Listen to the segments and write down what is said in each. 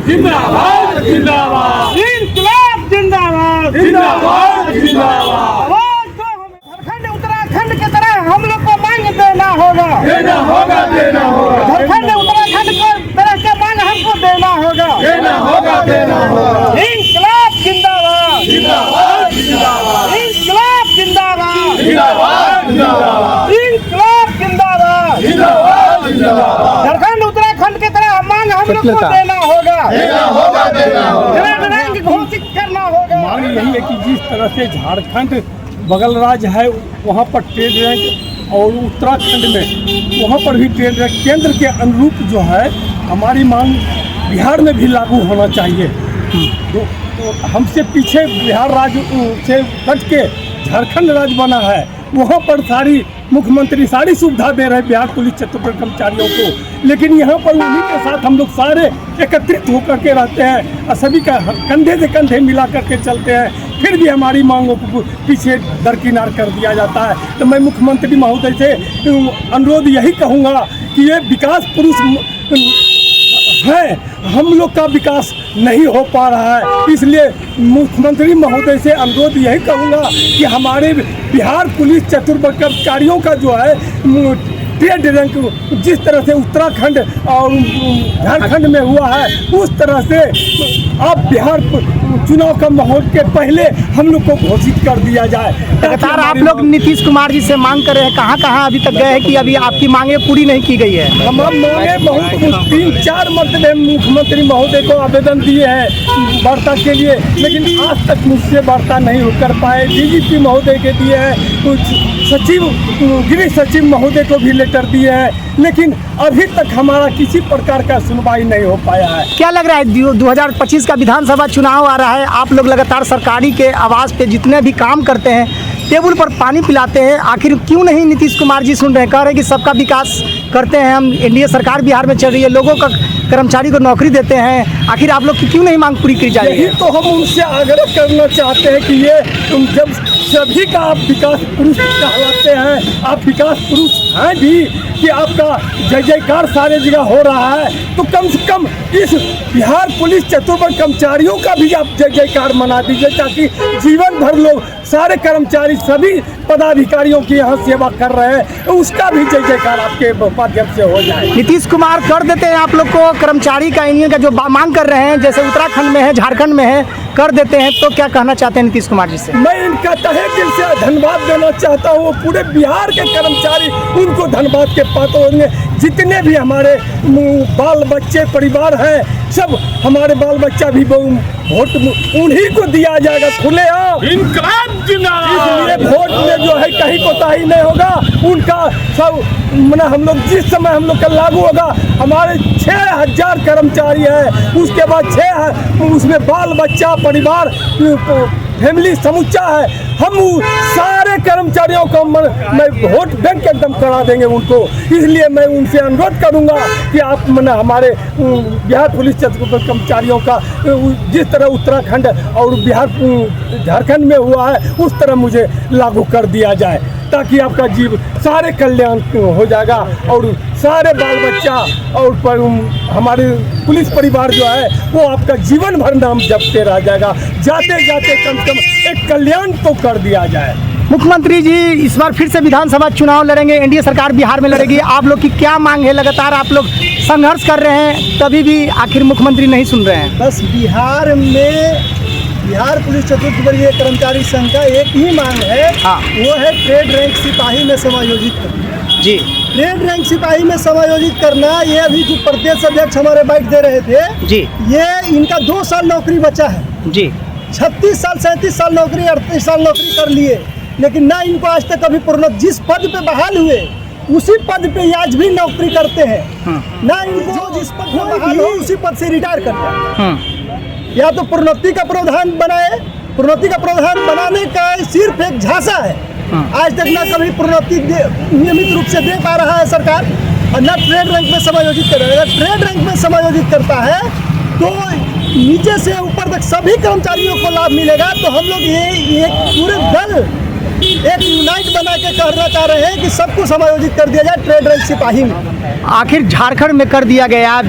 जिंदाबाद जिंदाबाद, इंकलाब जिंदाबाद जिंदाबाद जिंदाबाद। झारखंड उत्तराखंड की तरह हम लोग को मांग देना होगा, देना होगा देना होगा, झारखंड उत्तराखंड को तरह के मांग हमको देना होगा, देना होगा देना होगा। इंकलाब जिंदाबाद जिंदाबाद जिंदाबाद, इंकलाब जिंदाबाद जिंदाबाद जिंदाबाद, इंकलाब जिंदाबाद जिंदाबाद जिंदाबाद। झारखंड उत्तराखंड की तरह मांग हम लोग को देना होगा, देना होगा देना होगा। ट्रेड रैंक घोषित करना होगा। मांग यही है कि जिस तरह से झारखंड बगल राज्य है वहाँ पर ट्रेड रैंक और उत्तराखंड में वहाँ पर भी ट्रेड रैंक केंद्र के अनुरूप जो है हमारी मांग बिहार में भी लागू होना चाहिए। तो हमसे पीछे बिहार राज्य से कट के झारखंड राज्य बना है, वहाँ पर सारी मुख्यमंत्री सारी सुविधा दे रहे हैं बिहार पुलिस चतुर्थ कर्मचारियों को, लेकिन यहाँ पर उन्हीं के साथ हम लोग सारे एकत्रित होकर के रहते हैं और सभी का कंधे से कंधे मिला करके चलते हैं, फिर भी हमारी मांगों को पीछे दरकिनार कर दिया जाता है। तो मैं मुख्यमंत्री महोदय से अनुरोध यही कहूँगा कि ये विकास पुरुष है, हम लोग का विकास नहीं हो पा रहा है, इसलिए मुख्यमंत्री महोदय से अनुरोध यही कहूँगा कि हमारे बिहार पुलिस चतुर्थ कर्मचारियों का जो है ट्रेड रैंक जिस तरह से उत्तराखंड और झारखंड में हुआ है उस तरह से अब बिहार चुनाव का माहौल के पहले हम लोग को घोषित कर दिया जाए। लगातार आप लोग नीतीश कुमार जी से मांग कर रहे हैं, कहाँ कहाँ अभी तक गए हैं कि अभी आपकी मांगे पूरी नहीं की गई है? हम मांगे बहुत 3-4 मरतबे मुख्यमंत्री महोदय को आवेदन दिए हैं वार्ता के लिए, लेकिन आज तक मुझसे वार्ता नहीं कर पाए। डीजीपी महोदय के दिए हैं, सचिव गृह सचिव महोदय को भी लेटर दिए हैं, लेकिन अभी तक हमारा किसी प्रकार का सुनवाई नहीं हो पाया है। क्या लग रहा है 2025 का विधानसभा चुनाव आ रहा है, आप लोग लगातार सरकारी के आवास पे जितने भी काम करते हैं, टेबल पर पानी पिलाते हैं, आखिर क्यों नहीं नीतीश कुमार जी सुन रहे हैं? कह रहे हैं कि सबका विकास करते हैं हम, एनडीए सरकार बिहार में चल रही है, लोगों का कर्मचारी को नौकरी देते हैं, आखिर आप लोग की क्यों नहीं मांग पूरी की जा रही है? यही तो हम उनसे आग्रह करना चाहते हैं कि ये तुम जब सभी का आप विकास पुरुष कहलाते हैं, आप विकास पुरुष हैं भी कि आपका जय जयकार सारे जगह हो रहा है, तो कम से कम इस बिहार पुलिस चतुर्थ कर्मचारियों का भी आप जय जयकार मना दीजिए, ताकि जीवन भर लोग सारे कर्मचारी सभी पदाधिकारियों की यहाँ सेवा कर रहे हैं, उसका भी जय जयकार आपके माध्यम से हो जाए। नीतीश कुमार कर देते हैं आप लोग को कर्मचारी का यूनियन का जो मांग कर रहे हैं, जैसे उत्तराखंड में है, झारखंड में है, कर देते हैं, तो क्या कहना चाहते हैं नीतीश कुमार जी से? मैं इनका तहे दिल से धन्यवाद देना चाहता हूँ। पूरे बिहार के कर्मचारी उनको धन्यवाद के पात्र होंगे। जितने भी हमारे बाल बच्चे परिवार हैं, सब हमारे बाल बच्चा भी वोट उन्हीं को दिया जाएगा खुलेआम। इंकलाब जिंदाबाद, इसलिए वोट में जो है कहीं कोताही नहीं होगा, उनका सब मैंने हम लोग जिस समय हम लोग का लागू होगा, हमारे 6000 कर्मचारी हैं, उसके बाद 6 उसमें बाल बच्चा परिवार फैमिली समूचा है, हम सारे कर्मचारियों को मैं वोट बैंक एकदम करा देंगे उनको। इसलिए मैं उनसे अनुरोध करूंगा कि आप मैंने हमारे बिहार पुलिस चतुर्थ कर्मचारियों का जिस तरह उत्तराखंड और बिहार झारखंड में हुआ है उस तरह मुझे लागू कर दिया जाए, ताकि आपका जीव सारे कल्याण हो जाएगा और सारे बाल बच्चा और हमारे पुलिस परिवार जो है वो आपका जीवन भर नाम जपते रह जाएगा। जाते जाते कम से कम एक कल्याण तो कर दिया जाए। मुख्यमंत्री जी इस बार फिर से विधानसभा चुनाव लड़ेंगे, एनडीए सरकार बिहार में लड़ेगी, आप लोग की क्या मांग है? लगातार आप लोग संघर्ष कर रहे हैं, तभी भी आखिर मुख्यमंत्री नहीं सुन रहे हैं। बस बिहार में बिहार पुलिस चतुर्थ वर्गीय कर्मचारी संघ का एक ही मांग है, हाँ। वो है ट्रेड रैंक सिपाही में समायोजित करना जी। ट्रेड रैंक सिपाही में समायोजित करना, ये अभी जो प्रदेश अध्यक्ष हमारे बाइट दे रहे थे जी, ये इनका 2 साल नौकरी बचा है जी। 36 साल 37 साल नौकरी 38 साल नौकरी कर लिए, लेकिन ना इनको आज तक कभी प्रोन्नत जिस पद पे बहाल हुए उसी पद पे आज भी नौकरी करते हैं, ना इनको जिस पद पे बहाल हो उसी पद से रिटायर करते हैं। या तो प्रोन्नति का प्रावधान बनाए, प्रोन्नति का प्रावधान बनाने का सिर्फ एक झांसा है, आज तक ना कभी प्रोन्नति नियमित रूप से दे पा रहा है सरकार, और ना ट्रेड रैंक में समायोजित कर रहा है। अगर ट्रेड रैंक में समायोजित करता है तो नीचे से ऊपर तक सभी कर्मचारियों को लाभ मिलेगा। तो हम लोग ये पूरे दल एक यूनाइट बना के कहना चाह रहे हैं कि सबको समायोजित कर दिया जाए ट्रेड रैंक सिपाही में। आखिर झारखंड में कर दिया गया,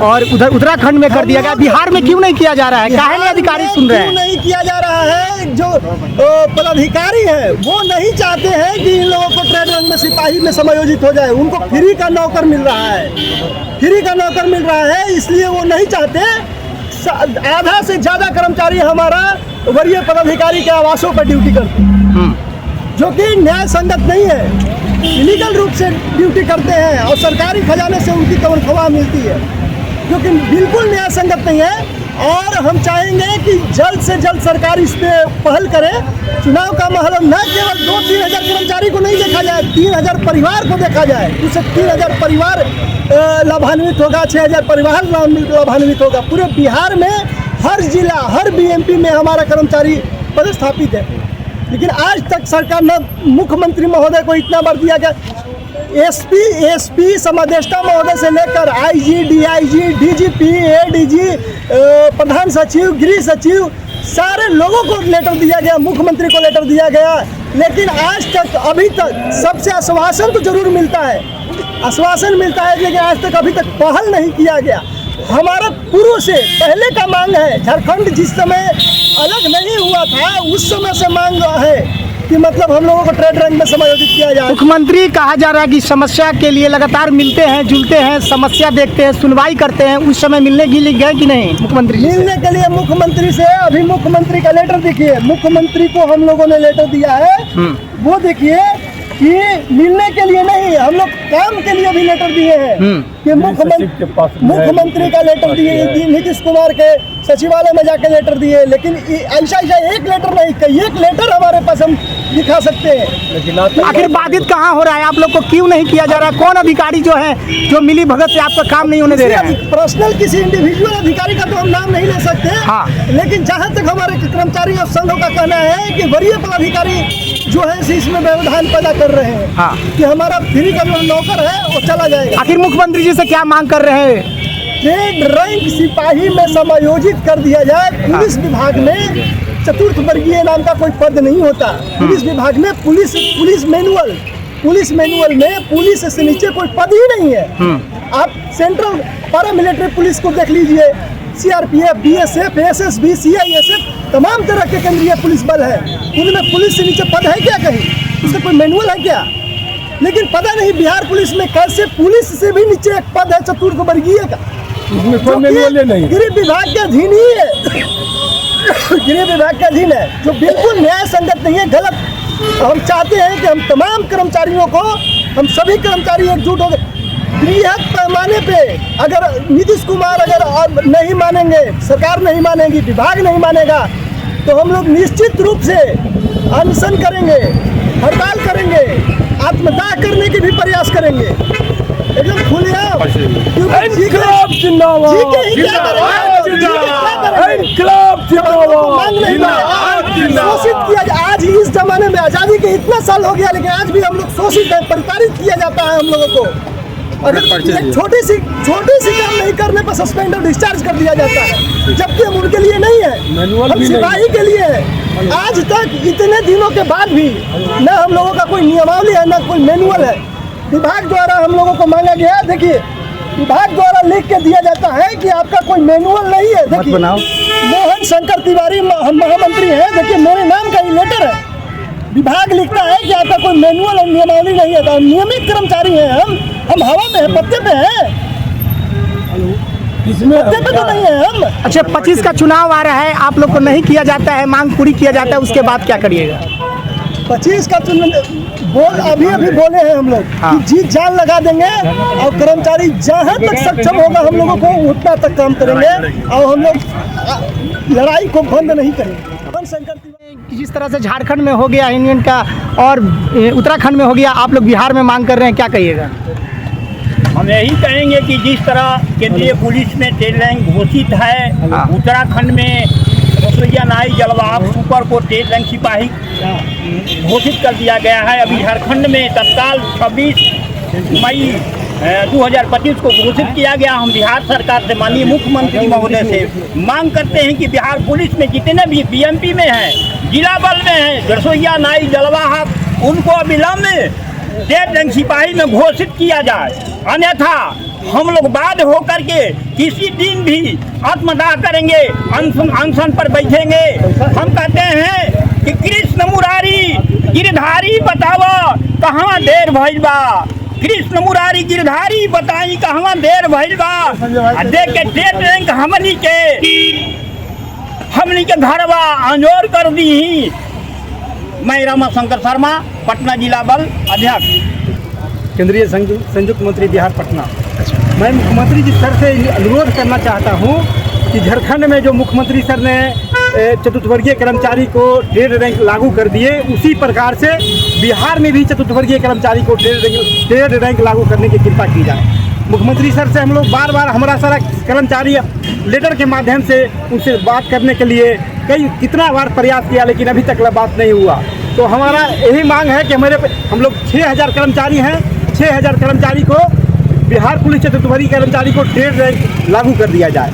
और उधर उत्तराखंड में कर दिया गया, बिहार में क्यों नहीं किया जा रहा है? काहे नहीं अधिकारी सुन रहे क्यों हैं? नहीं किया जा रहा है? जो पदाधिकारी है वो नहीं चाहते हैं कि इन लोगों को ट्रेड रैंक में सिपाही में समायोजित हो जाए। उनको फ्री का नौकर मिल रहा है, फ्री का नौकर मिल रहा है, इसलिए वो नहीं चाहते। आधा से ज़्यादा कर्मचारी हमारा वरीय पदाधिकारी के आवासों पर ड्यूटी करते हैं, जो कि न्याय संगत नहीं है। इलीगल रूप से ड्यूटी करते हैं और सरकारी खजाने से उनकी तनख्वाह मिलती है, जो कि बिल्कुल न्याय संगत नहीं है। और हम चाहेंगे कि जल्द से जल्द सरकार इस पे पहल करे। चुनाव का माहौल न केवल 2-3 हज़ार कर्मचारी को नहीं देखा जाए, 3,000 परिवार को देखा जाए। उससे 3,000 परिवार लाभान्वित होगा, 6,000 परिवार लाभान्वित होगा। पूरे बिहार में हर जिला, हर बीएमपी में हमारा कर्मचारी पदस्थापित है, लेकिन आज तक सरकार न मुख्यमंत्री महोदय को इतना बार दिया गया, एसपी समादेष्टा महोदय से लेकर आईजी, डीआईजी, डीजीपी, एडीजी, प्रधान सचिव, गृह सचिव, सारे लोगों को लेटर दिया गया, मुख्यमंत्री को लेटर दिया गया, लेकिन आज तक अभी तक सबसे आश्वासन तो जरूर मिलता है, आश्वासन मिलता है, लेकिन आज तक अभी तक पहल नहीं किया गया। हमारा पूर्व से पहले का मांग है, झारखंड जिस समय अलग नहीं हुआ था उस समय से मांग है कि मतलब हम लोगों को ट्रेड रैंक में समायोजित किया जाए। मुख्यमंत्री कहा जा रहा है कि समस्या के लिए लगातार मिलते हैं, जुलते हैं, समस्या देखते हैं, सुनवाई करते हैं। उस समय मिलने के लिए गए कि नहीं मुख्यमंत्री? मिलने के लिए मुख्यमंत्री से अभी मुख्यमंत्री का लेटर देखिए, मुख्यमंत्री को हम लोगों ने लेटर दिया है, वो देखिए कि मिलने के लिए नहीं, हम लोग काम के लिए भी लेटर दिए हैं कि मुख्यमंत्री का लेटर दिए, नीतीश कुमार के सचिवालय में जाके लेटर दिए, लेकिन ऐसा एक लेटर नहीं, कई एक लेटर हमारे पास हम दिखा सकते हैं। आखिर बाधित कहाँ हो रहा है? आप लोग को क्यों नहीं किया जा रहा है? कौन अधिकारी जो है जो मिली भगत से आपका काम नहीं होने दे रहे हैं? पर्सनल किसी इंडिविजुअल अधिकारी का तो हम नाम नहीं ले सकते, हाँ। लेकिन जहाँ तक हमारे कर्मचारी और संघों का कहना है कि वरीय पदाधिकारी जो है इसमें व्यवधान पैदा कर रहे हैं, हाँ। कि हमारा फ्री का जो नौकर है वो चला जाएगा। आखिर मुख्यमंत्री जी से क्या मांग कर रहे हैं? ट्रेड रैंक सिपाही में समायोजित कर दिया जाए। पुलिस विभाग में चतुर्थ वर्गीय नाम का कोई पद नहीं होता। पुलिस विभाग में पुलिस मैनुअल में पुलिस से नीचे कोई पद ही नहीं है। आप सेंट्रल पैरामिलिट्री पुलिस को देख लीजिए, सीआरपीएफ, बीएसएफ, एसएसबी, सीआईएसएफ, तमाम तरह के केंद्रीय पुलिस बल है, उनमें पुलिस से नीचे पद है क्या? कहीं उसका कोई मैनुअल है क्या? लेकिन पता नहीं बिहार पुलिस में कैसे पुलिस से भी नीचे एक पद है चतुर्थ वर्गीय का, कोई मैनुअल नहीं, गृह विभाग के अधीन ही है, गृह विभाग के अधीन है, जो बिल्कुल न्याय संगत नहीं है, गलत। हम चाहते हैं कि हम तमाम कर्मचारियों को, हम सभी कर्मचारी एकजुट हो गए, बृहद पैमाने पे अगर नीतीश कुमार अगर नहीं मानेंगे, सरकार नहीं मानेगी, विभाग नहीं मानेगा, तो हम लोग निश्चित रूप से अनशन करेंगे, हड़ताल करेंगे, आत्मदाह करने के भी प्रयास करेंगे, एकदम खुलेआम। इंकलाब जिंदाबाद, इंकलाब जिंदाबाद, शोषित किया। आज इस जमाने में आज़ादी के इतना साल हो गया, लेकिन आज भी हम लोग शोषित हैं, प्रताड़ित किया जाता है हम लोगों को। अगर एक छोटी सी काम नहीं करने पर सस्पेंड और डिस्चार्ज कर दिया जाता है, जबकि हम उनके लिए नहीं है, हम सिपाही के लिए है। आज तक इतने दिनों के बाद भी न हम लोगों का कोई नियमावली है, न कोई मैनुअल है। विभाग द्वारा हम लोगों को मांगा गया है, देखिए विभाग द्वारा लिख के दिया जाता है कि आपका कोई मैनुअल नहीं है। देखिए मोहन शंकर तिवारी महामंत्री हैं, देखिए मेरे नाम का ही लेटर है, विभाग लिखता है कि आपका कोई मैनुअल और नियमावली नहीं है। तो नियमित कर्मचारी हैं हम हवा में हैं, पत्ते पे हैं, पत्ते पे तो नहीं है हम। अच्छा, 25 का चुनाव आ रहा है, आप लोग को नहीं किया जाता है, मांग पूरी किया जाता है, उसके बाद क्या करिएगा? 25 का चुनाव अभी बोले हैं हम लोग कि जी जान लगा देंगे, और कर्मचारी जहाँ तक सक्षम होगा हम लोगों को उतना तक काम करेंगे, और हम लोग लड़ाई को बंद नहीं करेंगे। जिस तरह से झारखंड में हो गया यूनियन का और उत्तराखंड में हो गया, आप लोग बिहार में मांग कर रहे हैं, क्या कहिएगा? हम यही कहेंगे कि जिस तरह केंद्रीय पुलिस में ट्रेड रैंक घोषित है, उत्तराखंड में रसोईया नाई जलवाहक सुपर को ट्रेड रैंक सिपाही घोषित कर दिया गया है। अभी झारखंड में तत्काल 26 मई 2025 को घोषित किया गया। हम बिहार सरकार से, माननीय मुख्यमंत्री महोदय से मांग करते हैं कि बिहार पुलिस में जितने भी बीएमपी में हैं, जिला बल में हैं, रसोईया नाई जलवाहक, उनको अविलंब ट्रेड रैंक सिपाही में घोषित किया जाए, अन्यथा हम लोग बाध्य होकर के किसी दिन भी आत्मदाह करेंगे, अनशन पर बैठेंगे। हम कहते हैं कि कृष्ण मुरारी गिरधारी बतावा कहाँ देर भइल बा, कृष्ण मुरारी गिरधारी बताई कहाँ देर भइल बा। देख के स्टेट बैंक हमनी के घरवा अंजोर कर दी। मैं रामाशंकर शर्मा, पटना जिला बल अध्यक्ष, केंद्रीय संयुक्त मंत्री बिहार पटना। मैं मुख्यमंत्री जी सर से अनुरोध करना चाहता हूं कि झारखंड में जो मुख्यमंत्री सर ने चतुर्थवर्गीय कर्मचारी को ट्रेड रैंक लागू कर दिए, उसी प्रकार से बिहार में भी चतुर्थवर्गीय कर्मचारी को ट्रेड रैंक लागू करने की कृपा की जाए। मुख्यमंत्री सर से हम लोग बार बार हमारा सारा कर्मचारी लेटर के माध्यम से उनसे बात करने के लिए कितना बार प्रयास किया, लेकिन अभी तक बात नहीं हुआ। तो हमारा यही मांग है कि हम लोग 6000 कर्मचारी हैं, 6000 कर्मचारी को बिहार पुलिस चतुर्थवर्गीय कर्मचारी को ट्रेड रैंक लागू कर दिया जाए।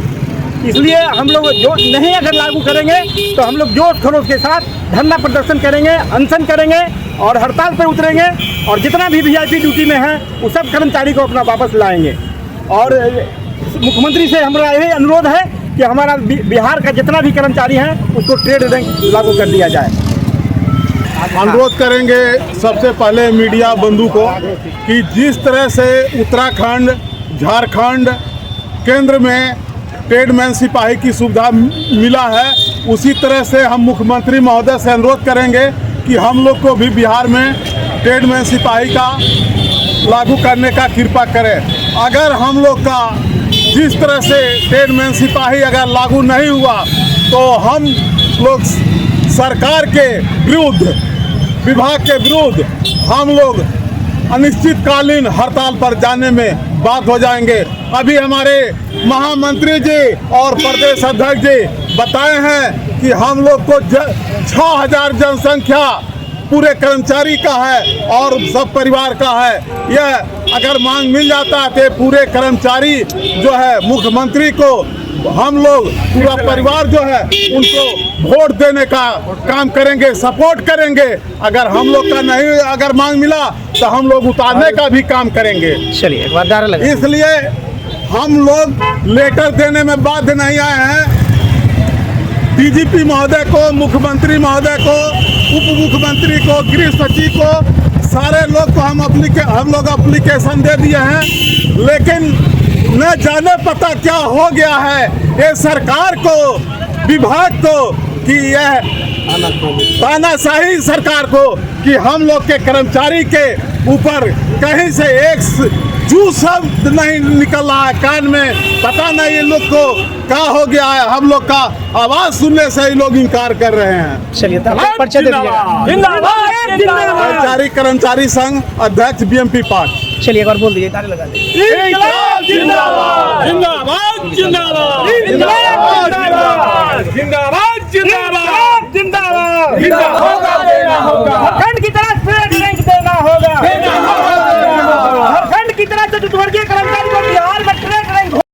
इसलिए हम लोग जो नहीं अगर लागू करेंगे तो हम लोग जोश खरोश के साथ धरना प्रदर्शन करेंगे, अनशन करेंगे और हड़ताल पर उतरेंगे, और जितना भी VIP ड्यूटी में है वो सब कर्मचारी को अपना वापस लाएंगे। और मुख्यमंत्री से हमारा यही अनुरोध है कि हमारा बिहार का जितना भी कर्मचारी हैं उसको ट्रेड रैंक लागू कर दिया जाए। अनुरोध करेंगे सबसे पहले मीडिया बंधु को कि जिस तरह से उत्तराखंड, झारखंड, केंद्र में ट्रेडमैन सिपाही की सुविधा मिला है, उसी तरह से हम मुख्यमंत्री महोदय से अनुरोध करेंगे कि हम लोग को भी बिहार में ट्रेडमैन सिपाही का लागू करने का कृपा करें। अगर हम लोग का जिस तरह से ट्रेडमैन सिपाही अगर लागू नहीं हुआ तो हम लोग सरकार के विरुद्ध, विभाग के विरुद्ध हम लोग अनिश्चितकालीन हड़ताल पर जाने में बात हो जाएंगे। अभी हमारे महामंत्री जी और प्रदेश अध्यक्ष जी बताए हैं कि हम लोग को 6000 जनसंख्या पूरे कर्मचारी का है और सब परिवार का है। यह अगर मांग मिल जाता है तो पूरे कर्मचारी जो है मुख्यमंत्री को हम लोग पूरा परिवार जो है उनको वोट देने का काम करेंगे, सपोर्ट करेंगे। अगर हम लोग का नहीं अगर मांग मिला तो हम लोग उतारने का भी काम करेंगे। चलिए एक बार नारा लगा। इसलिए हम लोग लेटर देने में बाध्य नहीं आए हैं। DGP महोदय को, मुख्यमंत्री महोदय को, उप मुख्यमंत्री को, गृह सचिव को, सारे लोग को हम लोग एप्लीकेशन दे दिए हैं, लेकिन न जाने पता क्या हो गया है ये सरकार को, विभाग को, कि यह तानाशाही सरकार को कि हम लोग के कर्मचारी के ऊपर कहीं से एक जू शब्द नहीं निकल रहा है कान में। पता नहीं ये लोग को क्या हो गया है, हम लोग का आवाज सुनने से ही लोग इनकार कर रहे हैं। चलिए पर्चा दे दीजिए। कर्मचारी संघ अध्यक्ष BMP पार्ट। चलिए एक बार बोल दीजिए, ताली लगा दीजिए। जिंदाबाद जिंदाबाद जिंदाबाद जिंदाबाद जिंदाबाद जिंदाबाद जिंदाबाद जिंदाबाद होगा देना होगा।